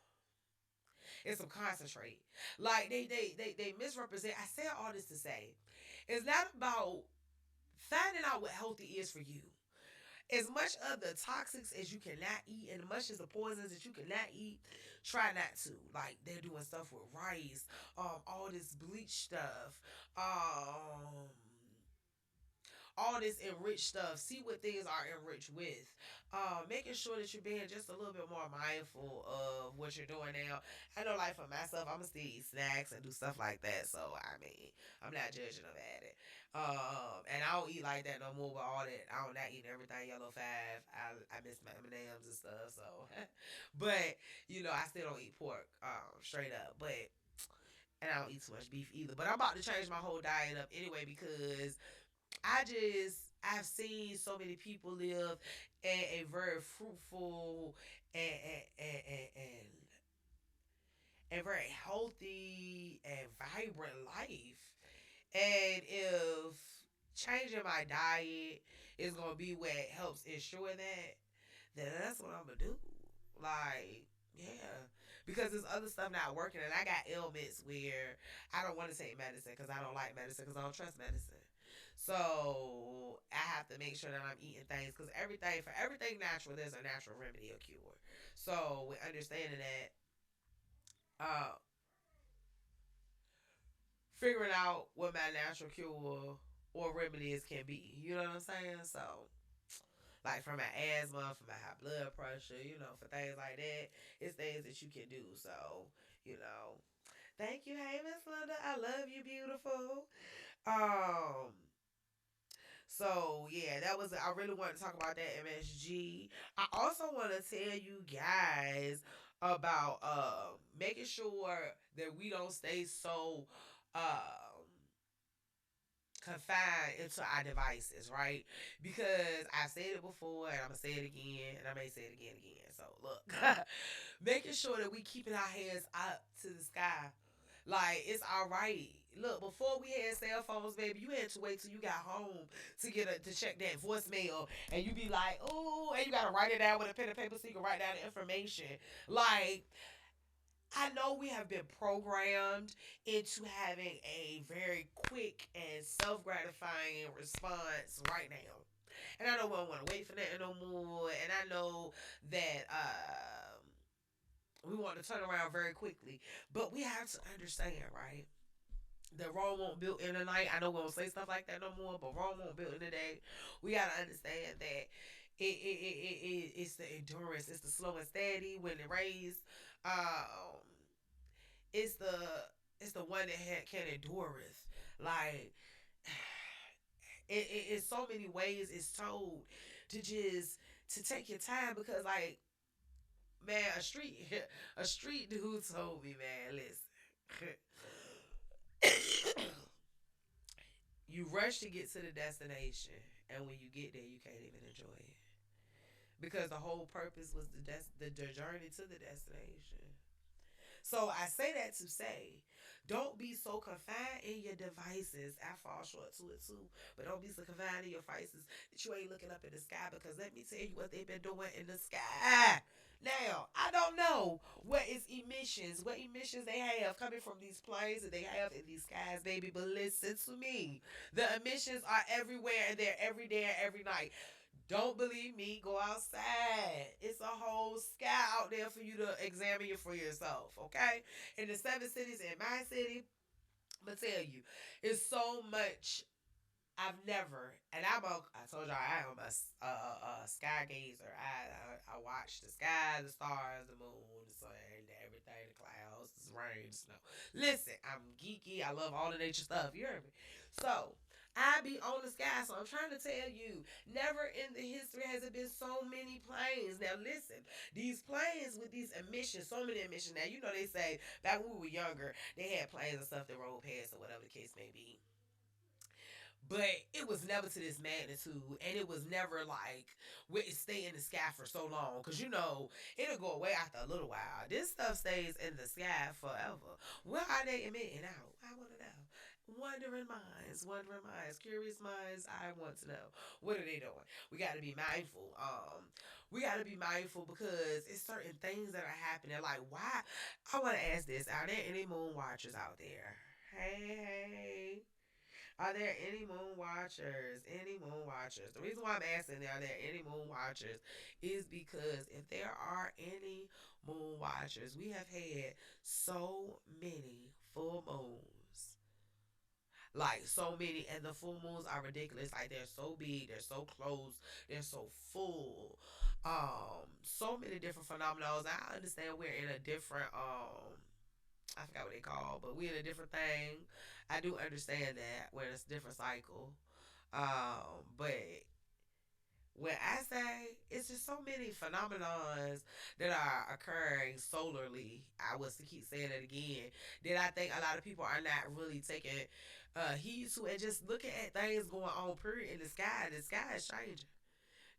It's some concentrate. Like they misrepresent. I said all this to say, it's not about finding out what healthy is for you. As much of the toxics as you cannot eat, and as much as the poisons that you cannot eat, try not to. Like they're doing stuff with rice, all this bleach stuff, all this enriched stuff. See what things are enriched with. Making sure that you're being just a little bit more mindful of what you're doing now. I know, like for myself, I'm gonna still eat snacks and do stuff like that. So I mean, I'm not judging them at it. And I don't eat like that no more. But all that, I'm not eating everything yellow 5. I miss my M&Ms and stuff. So, but I still don't eat pork. Straight up. But and I don't eat too much beef either. But I'm about to change my whole diet up anyway, because I've seen so many people live a very fruitful and very healthy and vibrant life. And if changing my diet is gonna be what helps ensure that, then that's what I'm gonna do. Like, yeah, because there's other stuff not working, and I got ailments where I don't want to take medicine because I don't like medicine, because I don't trust medicine. So I have to make sure that I'm eating things, because for everything natural, there's a natural remedy or cure. So with understanding that, figuring out what my natural cure or remedies can be. You know what I'm saying? So like for my asthma, for my high blood pressure, for things like that, it's things that you can do. So, thank you. Hey, Miss Linda. I love you, beautiful. Um, so yeah, I really want to talk about that MSG. I also want to tell you guys about making sure that we don't stay so confined into our devices, right? Because I've said it before, and I'm gonna say it again, and I may say it again. So look, making sure that we keeping our heads up to the sky. Like, it's all right. Look, before we had cell phones, baby, you had to wait till you got home to check that voicemail, and you be like, oh, and you gotta write it down with a pen and paper so you can write down the information. Like, I know we have been programmed into having a very quick and self-gratifying response right now. And I know we don't want to wait for that no more. And I know that we want to turn around very quickly. But we have to understand, right? That Rome won't build in a night. I know we don't say stuff like that no more, but Rome won't build in a day. We gotta understand that it's the endurance, it's the slow and steady when it rains. It's the one that can endureth. Like, in so many ways, it's told to take your time, because like, man, a street dude told me, man, listen. You rush to get to the destination, and when you get there, you can't even enjoy it, because the whole purpose was the journey to the destination. So I say that to say, don't be so confined in your devices. I fall short to it too, but don't be so confined in your devices that you ain't looking up in the sky, because let me tell you what they've been doing in the sky. Now, I don't know what emissions they have coming from these planes that they have in these skies, baby, but listen to me. The emissions are everywhere, and they're every day and every night. Don't believe me, go outside. It's a whole sky out there for you to examine it for yourself, okay? In the 7 cities, in my city, I'm going to tell you, it's so much. I've never, and I told y'all I am a sky gazer. I watch the sky, the stars, the moon, the sun, everything, the clouds, rain, snow. Listen, I'm geeky. I love all the nature stuff. You heard me? So, I be on the sky, so I'm trying to tell you, never in the history has it been so many planes. Now listen, these planes with these emissions, so many emissions. Now you know they say back when we were younger, they had planes and stuff that rolled past or whatever the case may be. But it was never to this magnitude, and it was never like where it stay in the sky for so long. Cause you know it'll go away after a little while. This stuff stays in the sky forever. Where are they emitting out? I want to know. Wondering minds, curious minds. I want to know what are they doing. We got to be mindful. We got to be mindful because it's certain things that are happening. Like why? I want to ask this: are there any moon watchers out there? Hey. Are there any moon watchers? Any moon watchers? The reason why I'm asking, are there any moon watchers, is because if there are any moon watchers, we have had so many full moons. Like so many, and the full moons are ridiculous. Like they're so big, they're so close, they're so full. So many different phenomena. I understand we're in a different I forgot what they call, but we're in a different thing. I do understand that where it's a different cycle. But when I say it's just so many phenomenons that are occurring solarly, I was to keep saying it again, that I think a lot of people are not really taking heed to and just looking at things going on period in the sky. The sky is changing.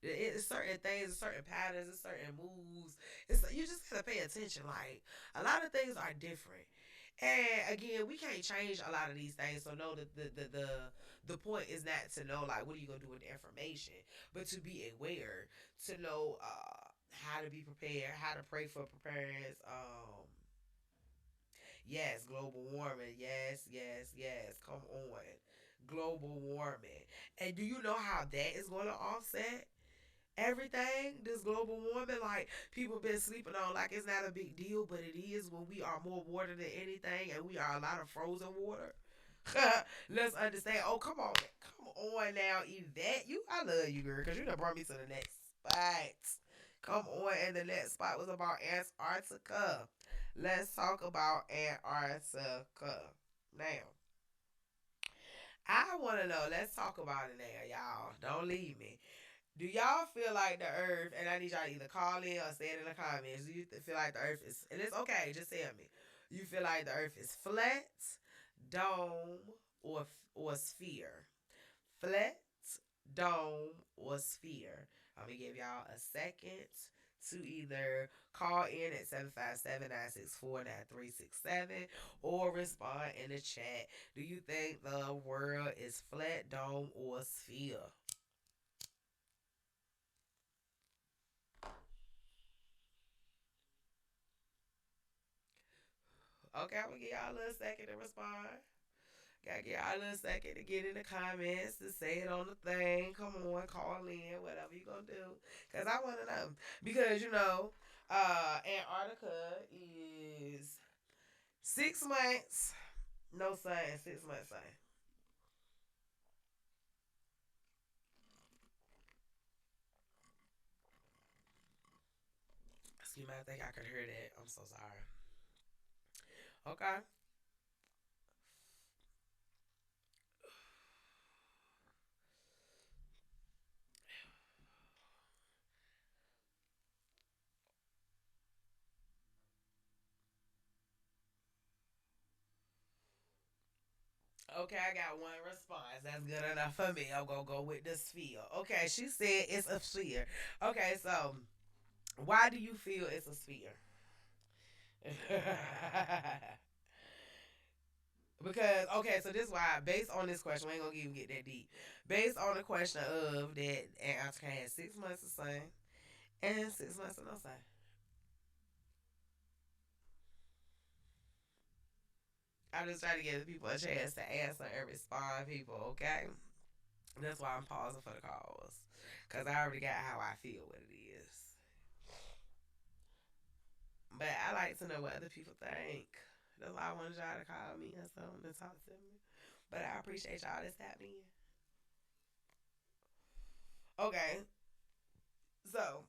It's certain things, certain patterns, and certain moves. It's you just gotta pay attention. Like a lot of things are different, and again, we can't change a lot of these things. So no, the point is not to know like what are you gonna do with the information, but to be aware, to know how to be prepared, how to pray for preparedness. Yes, global warming. Yes, yes, yes. Come on, global warming. And do you know how that is going to offset everything? This global warming, like people been sleeping on, like it's not a big deal, but it is when we are more water than anything, and we are a lot of frozen water. Let's understand. Oh, come on now, Yvette. I love you, girl, because you done brought me to the next spot. Come on, and the next spot was about Antarctica. Let's talk about Antarctica now. I want to know. Let's talk about it now, y'all. Don't leave me. Do y'all feel like the Earth? And I need y'all to either call in or say it in the comments. Do you feel like the Earth is? And it's okay. Just tell me. You feel like the Earth is flat, dome, or sphere? Flat, dome, or sphere? I'm gonna give y'all a second to either call in at 757-964-9367 or respond in the chat. Do you think the world is flat, dome, or sphere? Okay, I'm gonna give y'all a little second to respond. Gotta give y'all a little second to get in the comments, to say it on the thing. Come on, call in, whatever you gonna do. Cause I wanna know. Because Antarctica is 6 months, no sun, and 6 months sun. Excuse me, I think I could hear that. I'm so sorry. Okay. Okay, I got one response. That's good enough for me. I'm gonna go with the sphere. Okay, she said it's a sphere. Okay, so why do you feel it's a sphere? Because okay, so this is why based on this question, we ain't gonna even get that deep. Based on the question of that Antarctica had 6 months of sun and 6 months of no sun. I'm just trying to give the people a chance to answer and respond, people, okay? That's why I'm pausing for the calls. Cause I already got how I feel what it is. But I like to know what other people think. That's why I wanted y'all to call me or something and talk to me. But I appreciate y'all that's happening. Okay. So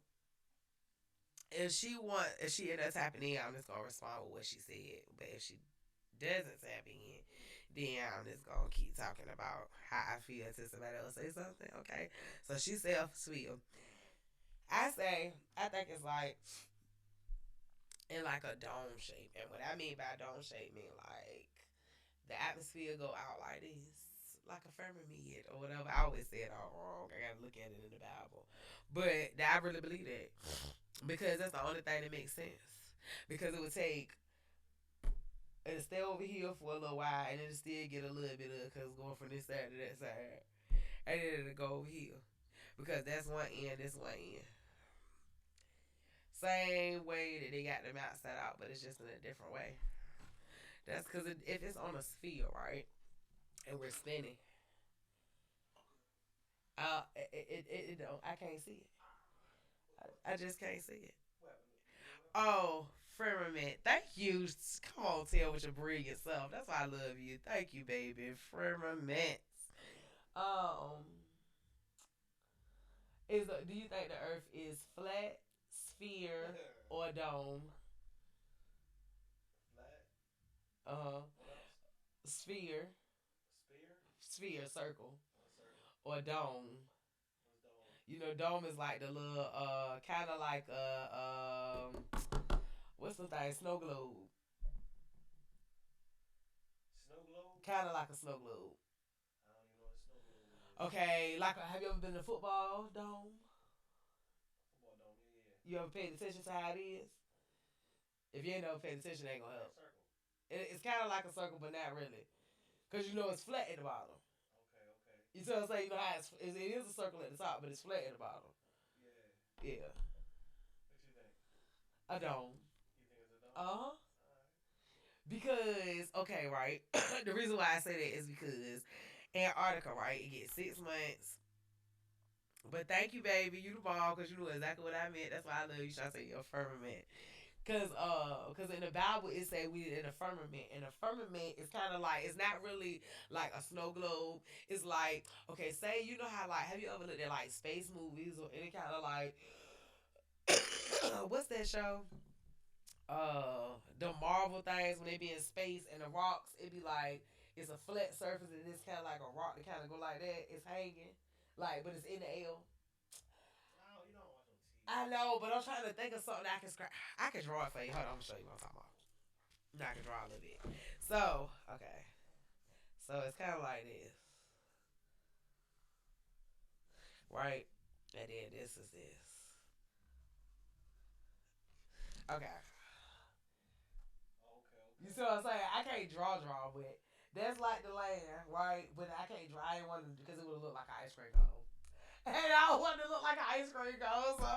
if she end up tapping in, I'm just gonna respond with what she said. But if she doesn't tap in, then I'm just gonna keep talking about how I feel until somebody else say something. Okay. So she self-sweet. I think it's like in like a dome shape. And what I mean by dome shape mean like the atmosphere go out like this. Like a firmament or whatever. I always say it all wrong. I gotta look at it in the Bible. But I really believe that. Because that's the only thing that makes sense. Because it would take it'll stay over here for a little while and it'll still get a little bit of because going from this side to that side. And then it'll go over here. Because that's one end, this one end. Same way that they got the map set out, but it's just in a different way. That's because if it's on a sphere, right, and we're spinning, it don't. I can't see it. I just can't see it. Oh, firmament. Thank you. Come on, tell with your brilliant self. That's why I love you. Thank you, baby. Firmament. Um, do you think the Earth is flat, sphere, or dome? Flat. Uh huh. What else? Sphere, Spear. sphere, circle, A circle. or dome. What's dome? You know, dome is like the little, kind of like what's the thing? Snow globe. Snow globe. Kind of like a snow globe. I don't even know what a snow globe is. Okay, like, have you ever been to football dome? Football dome. Yeah, yeah. You ever paid attention to how it is? If you ain't never paid attention, it ain't gonna Like a help. circle. It's kind of like a circle, but not really. Because you know it's flat at the bottom. Okay, okay. You see what I'm saying? You know how it is a circle at the top, but it's flat at the bottom. Yeah. Yeah. What you think? A dome. You think it's a dome? Uh huh. Alright. Because, okay, right? The reason why I say that is because Antarctica, right? It gets 6 months. But thank you, baby. You the ball because you knew exactly what I meant. That's why I love you. Should I say your firmament? Cause in the Bible it say we in a firmament, and a firmament is kind of like it's not really like a snow globe. It's like okay, say you know how like have you ever looked at like space movies or any kind of like what's that show? The Marvel things when they be in space and the rocks, it be like it's a flat surface and it's kind of like a rock that kind of go like that. It's hanging, like but it's in the air. No, you don't watch on TV. I know, but I'm trying to think of something I can scratch. I can draw it for you. Hold on, I'm gonna show you what I'm talking about. Now I can draw a little bit. So, okay. So it's kind of like this, right? And then this is this. Okay. Okay, You okay. see what I'm saying? I can't draw, but that's like the land, right? But I can't draw. I didn't want to because it would look like an ice cream cone. And I don't want to look like an ice cream cone, so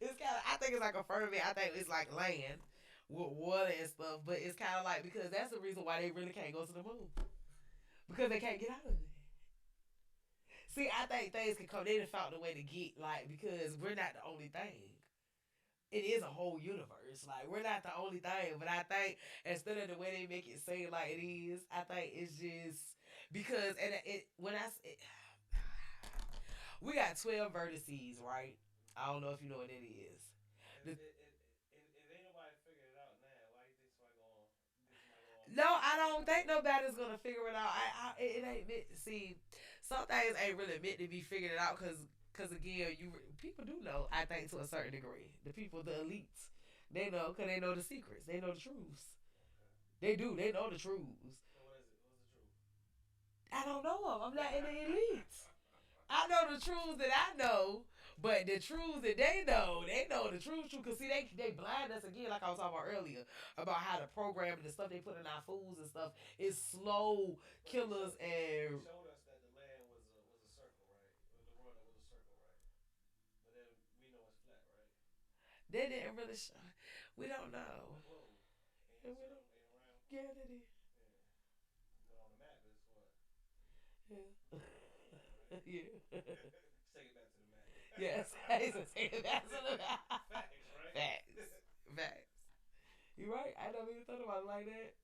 it's kind of. I think it's like a firmament. I think it's like land with water and stuff, but it's kind of like because that's the reason why they really can't go to the moon because they can't get out of it. See, I think things can come. They done found a way to get like because we're not the only thing. It is a whole universe. Like we're not the only thing, but I think instead of the way they make it seem like it is, I think it's just because and it when I it, we got 12 vertices, right? I don't know if you know what it is. If, The, if ain't nobody figured it out now, why you think somebody gonna no, I don't think nobody's gonna figure it out. It ain't meant. See, some things ain't really meant to be figured out because again, people do know. I think to a certain degree, the people, the elites, they know because they know the secrets. They know the truths. They do. They know the truths. So what is it? What's the truth? I don't know them. I'm not in the elites. I know the truths that I know, but the truths that they know the truth. Cause see, they blind us again, like I was talking about earlier, about how the program and the stuff they put in our foods and stuff is slow killers They and showed us that the land was a circle, right? Or the world that was a circle, right? But then we know it's flat, right? they didn't really. We don't A know. globe. Ain't Yeah, a we circle, don't. ain't round. Yeah, they did. Yeah. But on the map it's what? Yeah. Flat, right? Yeah. Let's take it back to the map. Yes. That's what Facts, right? Facts. Facts. You right. I never even thought about it like that.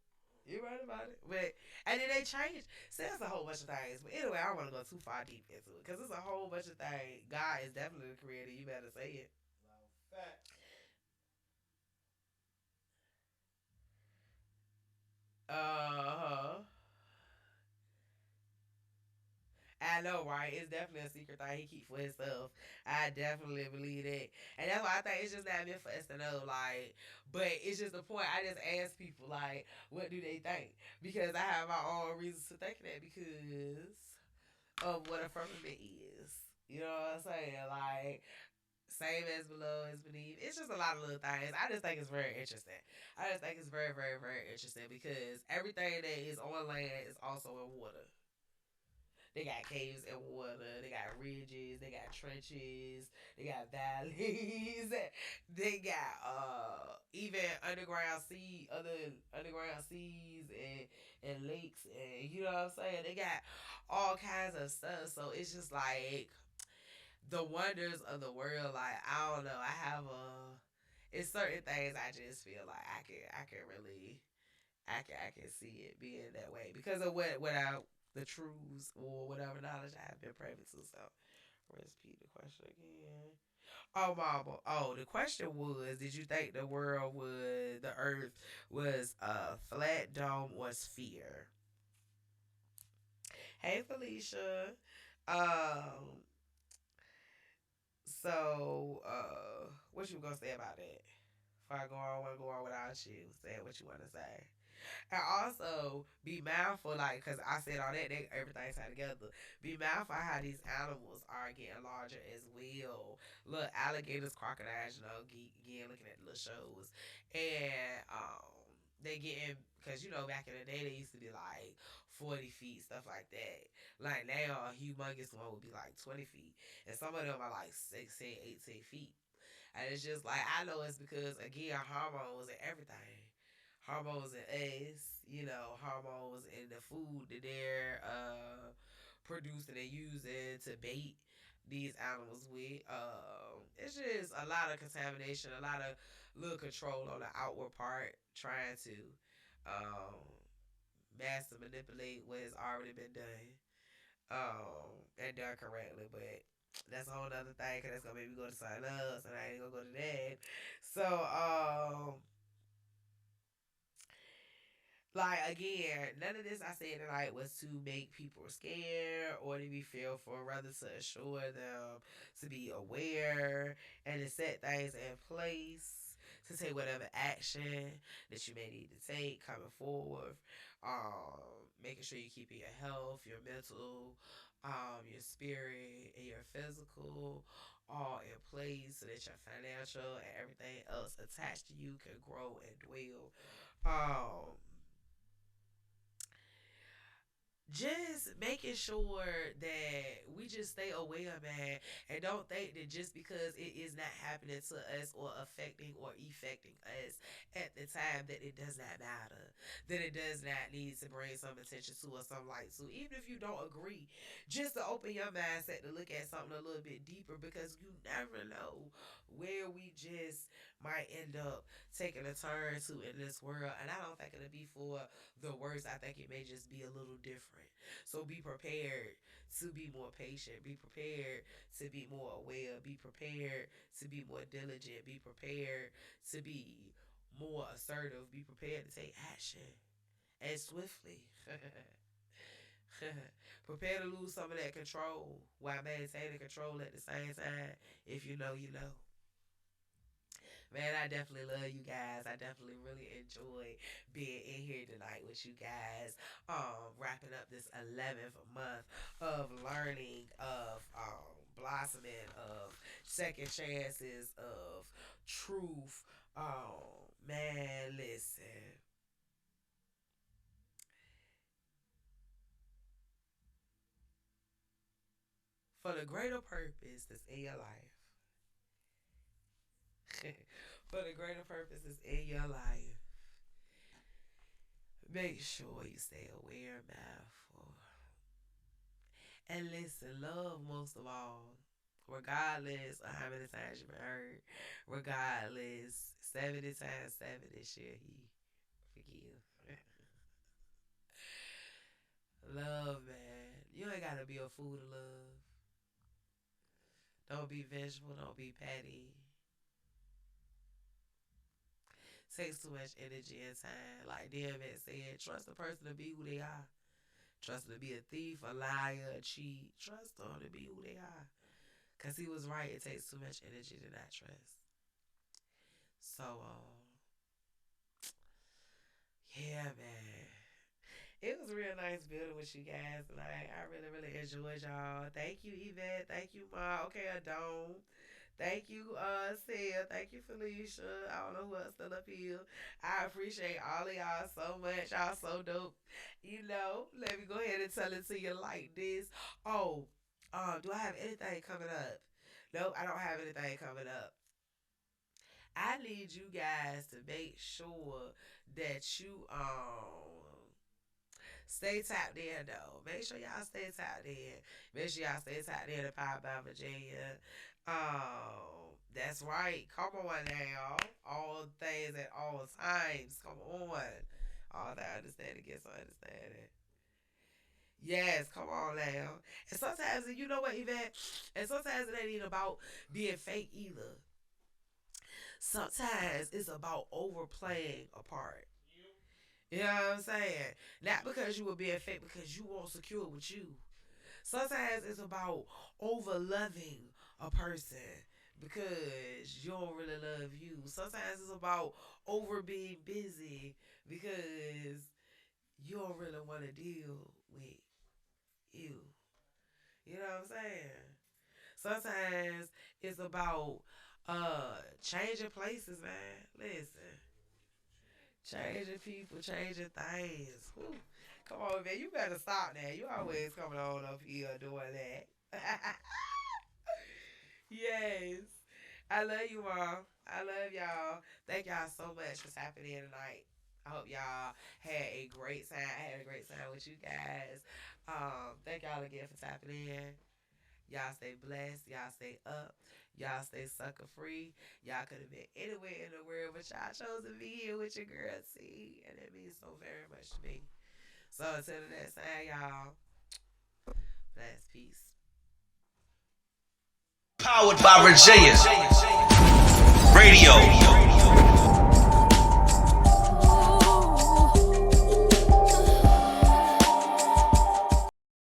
You're right about it. But and then they changed. See, that's a whole bunch of things. But anyway, I don't want to go too far deep into it because it's a whole bunch of things. God is definitely the creator. You better say it. Now Facts. Uh-huh. I know, right? It's definitely a secret thing he keep for himself. I definitely believe that, and that's why I think it's just not meant for us to know. Like, but it's just the point. I just ask people, like, what do they think? Because I have my own reasons to think that because of what a firmament is. You know what I'm saying? Like, same as below as beneath. It's just a lot of little things. I just think it's very interesting. I just think it's very, very, very interesting because everything that is on land is also in water. They got caves and water. They got ridges. They got trenches. They got valleys. They got even underground other underground seas and lakes, and you know what I'm saying. They got all kinds of stuff. So it's just like the wonders of the world. Like, I don't know. I have a. It's certain things I just feel like I can really I can see it being that way because of what I the truths or whatever knowledge I have been privy to. So let's repeat the question again. Oh, mama. Oh, the question was: did you think the Earth was a flat dome or sphere? Hey, Felicia. Um. What you gonna say about that? Before I go on without you saying what you want to say. And also be mindful, like, cause I said all that, everything's tied together. Be mindful how these animals are getting larger as well. Look, alligators, crocodiles, again looking at the little shows, and they getting because back in the day they used to be like 40 feet, stuff like that. Like now, a humongous one would be like 20 feet, and some of them are like 16, 18 feet. And it's just like I know it's because again hormones and everything, hormones in us, hormones in the food that they're producing and using to bait these animals with. It's just a lot of contamination, a lot of little control on the outward part, trying to um, master manipulate what has already been done and done correctly. But that's a whole other thing because that's gonna make me go to something else, and I ain't gonna go to that. So like again, none of this I said tonight was to make people scared or to be fearful, rather to assure them to be aware and to set things in place to take whatever action that you may need to take coming forward. Making sure you're keeping your health, your mental, your spirit, and your physical all in place so that your financial and everything else attached to you can grow and dwell. Just making sure that we just stay aware, man, and don't think that just because it is not happening to us or affecting or effecting us at the time that it does not matter, that it does not need to bring some attention to or some light to, even if you don't agree, just to open your mindset to look at something a little bit deeper because you never know where we just might end up taking a turn to in this world. And I don't think it'll be for the worst. I think it may just be a little different. So be prepared to be more patient. Be prepared to be more aware. Be prepared to be more diligent. Be prepared to be more assertive. Be prepared to take action and swiftly. Prepare to lose some of that control while maintaining control at the same time. If you know, you know. Man, I definitely love you guys. I definitely really enjoy being in here tonight with you guys. Wrapping up this 11th month of learning, of blossoming, of second chances, of truth. Man, listen. For the greater purpose that's in your life. For the greater purpose that's in your life. Make sure you stay aware, mindful. And listen, love most of all. Regardless of how many times you've been hurt, regardless, 70 times 70 shall he forgive. Love, man. You ain't gotta be a fool to love. Don't be vengeful, don't be petty. takes too much energy and time. Like DMX said, trust the person to be who they are. Trust them to be a thief, a liar, a cheat. Trust them to be who they are. Because he was right. It takes too much energy to not trust. So, yeah, man. It was real nice building with you guys tonight. I really, really enjoyed y'all. Thank you, Yvette. Thank you, Ma. Okay, Adone. Thank you, Sia. Thank you, Felicia. I don't know who else still up here. I appreciate all of y'all so much. Y'all so dope. Let me go ahead and tell it to you like this. Oh, do I have anything coming up? Nope, I don't have anything coming up. I need you guys to make sure that you stay tapped in though. Make sure y'all stay tapped in. Make sure y'all stay tapped in to Power by Virginia. That's right. Come on now. All things at all times. Come on. All that understanding gets understanding. Yes, come on now. And sometimes, you know what, Yvette? And sometimes it ain't even about being fake either. Sometimes it's about overplaying a part. You know what I'm saying? Not because you were being fake, because you weren't secure with you. Sometimes it's about over loving a person because you don't really love you. Sometimes it's about over being busy because you don't really want to deal with you. You know what I'm saying? Sometimes it's about changing places, man. Listen. Changing people, changing things. Whew. Come on, man. You better stop now. You always coming on up here doing that. Yes. I love you, Mom. I love y'all. Thank y'all so much for tapping in tonight. I hope y'all had a great time. I had a great time with you guys. Thank y'all again for tapping in. Y'all stay blessed. Y'all stay up. Y'all stay sucker free. Y'all could have been anywhere in the world, but y'all chose to be here with your girl T. And it means so very much to me. So until the next time, y'all. Bless. Peace. Powered by Virginia. Radio.